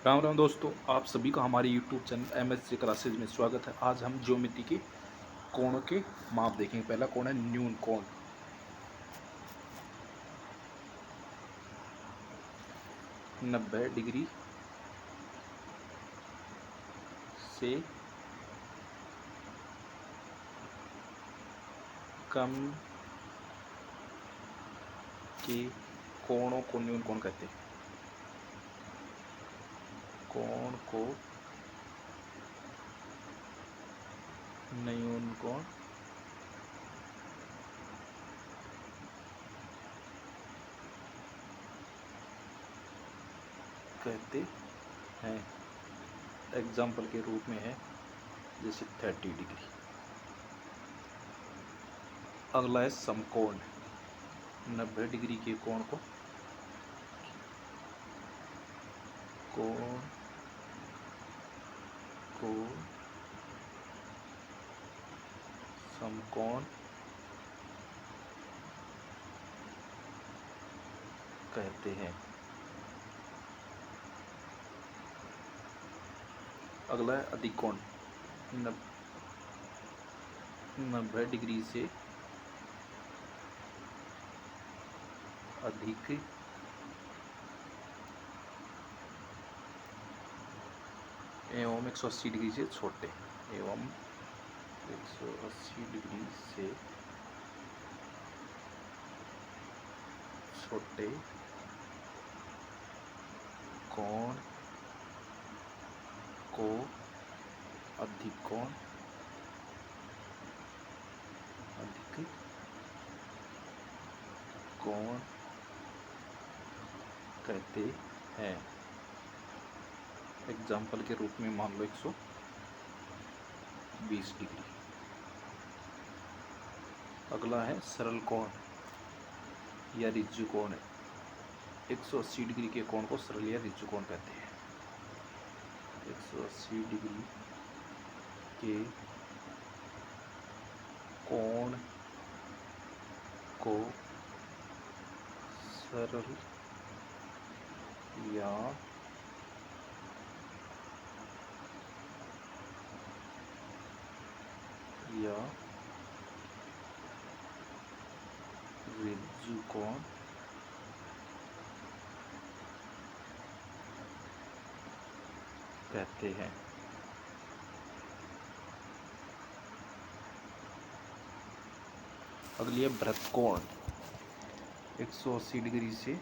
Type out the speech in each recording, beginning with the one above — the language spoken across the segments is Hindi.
राम राम दोस्तों, आप सभी का हमारे यूट्यूब चैनल MSC क्लासेज में स्वागत है। आज हम ज्योमिति के कोणों के माप देखेंगे। पहला कोण है न्यून कोण। 90 डिग्री से कम के कोणों को न्यून कोण कहते हैं। कोण को न्यून कोण कहते हैं। एग्जाम्पल के रूप में है जैसे 30 डिग्री। अगला है समकोण। 90 डिग्री के कोण को कोण को समकोण कहते हैं। अगला है अधिकोण। 90 डिग्री से अधिक एवं 180 डिग्री से छोटे। एवं 180 डिग्री से छोटे कोण को अधिकोण कोण कहते हैं। एग्जाम्पल के रूप में मान लो 120 डिग्री। अगला है सरल कोण या ऋजु कोण। 180 डिग्री के कोण को सरल या ऋजु कोण कहते हैं। 180 डिग्री के कोण को सरल या ऋजु कोण कहते हैं। अगली है बृहत कोण। 180 डिग्री से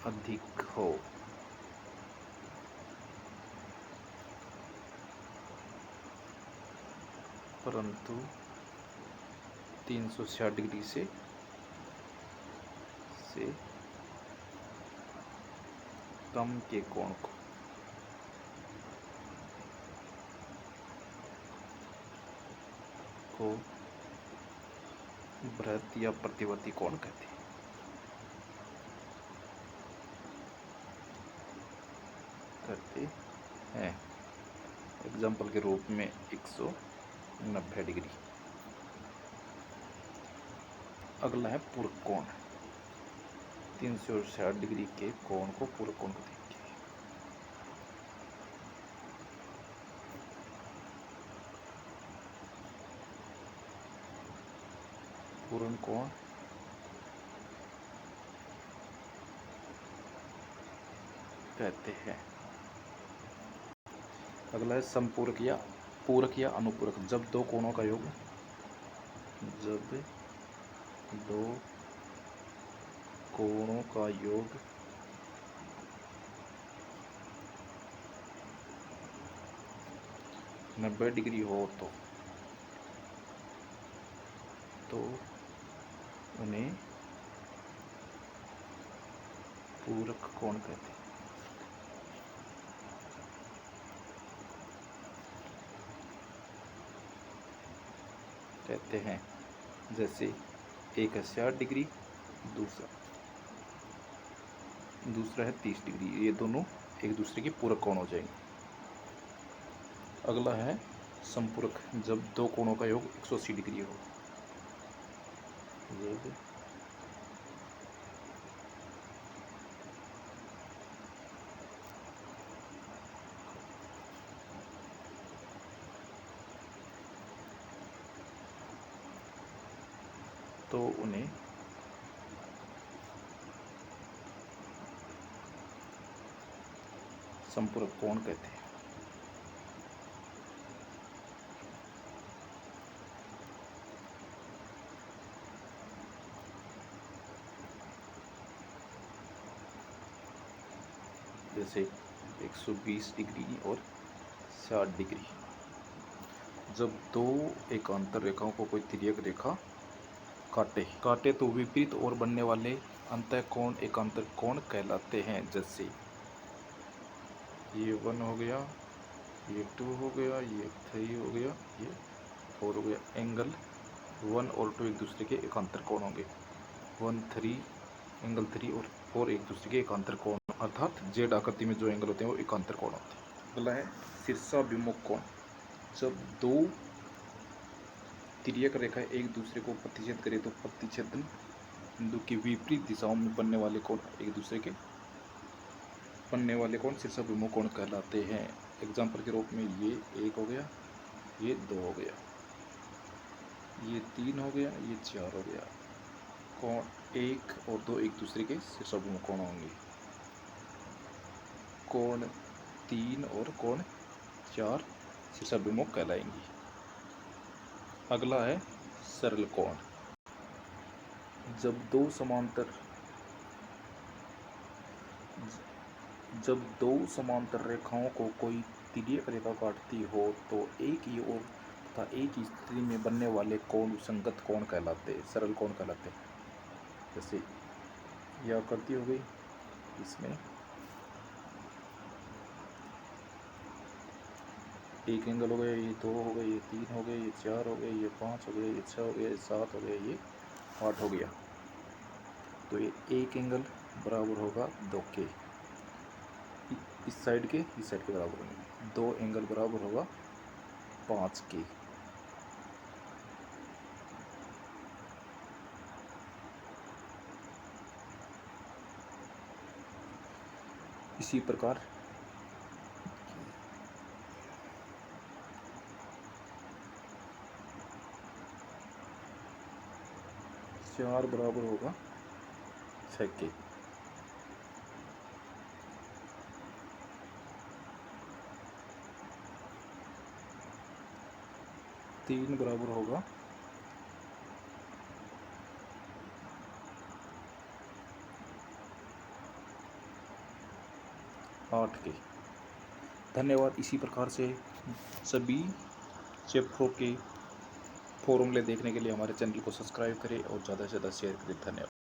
अधिक हो। परंतु 360 डिग्री से कम के कोण को बृहत या प्रतिवर्ती कोण कहते हैं। एग्जाम्पल के रूप में 190 डिग्री। अगला है पूरक कोण। 360 डिग्री के कोण को पूरक कोण को देखेंगे। पूर्ण कोण कहते हैं। अगला है समपूरक या पूरक या अनुपूरक। जब दो कोणों का योग 90 डिग्री हो तो उन्हें पूरक कोण कहते हैं। जैसे एक है 60 डिग्री, दूसरा है 30 डिग्री। ये दोनों एक दूसरे के पूरक कोण हो जाएंगे। अगला है संपूरक। जब दो कोणों का योग 180 डिग्री हो। तो उन्हें संपूरक कोण कहते हैं। जैसे 120 डिग्री और 60 डिग्री। जब दो एकांतर रेखाओं को कोई तिर्यक रेखा काटे तो विपरीत ओर बनने वाले अंतःकोण एकांतर कोण कहलाते हैं। जैसे ये 1 हो गया, ये 2 हो गया, ये 3 हो गया, ये 4 हो गया। एंगल 1 और 2 एक दूसरे के एकांतर कोण होंगे। 1 3 एंगल 3 और 4 एक दूसरे के एकांतर कोण, अर्थात जेड आकृति में जो एंगल होते हैं वो एकांतर कोण होते हैं। अगला है शीर्षाभिमुख कोण। जब दो तिर्यक रेखा एक दूसरे को प्रतिच्छेद करे तो प्रतिच्छेदन बिंदु की विपरीत दिशाओं में बनने वाले कोण शीर्षाभिमुख कोण कहलाते हैं। एग्जाम्पल के रूप में ये 1 हो गया, ये 2 हो गया, ये 3 हो गया, ये 4 हो गया। कोण 1 और 2 एक दूसरे के शीर्षाभिमुख कोण होंगे। कोण 3 और कोण 4 शीर्षाभिमुख कहलाएंगी। अगला है सरल कोण। जब दो समांतर रेखाओं को कोई तिर्यक रेखा काटती हो तो एक ही ओर तथा एक ही स्थिति में बनने वाले कोण संगत कोण कहलाते हैं, सरल कोण कहलाते हैं। जैसे यह आकृति हो गई, इसमें एक एंगल हो गया, ये 2 हो गया, ये 3 हो गया, ये 4 हो गया, ये 5 हो गया, ये 6 हो गया, ये 7 हो गया, ये 8 हो गया। तो ये एक एंगल बराबर होगा 2 के, इस साइड के बराबर होंगे। 2 एंगल बराबर होगा 5 के। इसी प्रकार 4 बराबर होगा 6 के। 3 बराबर होगा 8 के। धन्यवाद। इसी प्रकार से सभी चैप्टरों के फॉर्मूले देखने के लिए हमारे चैनल को सब्सक्राइब करें और ज़्यादा से ज़्यादा शेयर करें। धन्यवाद।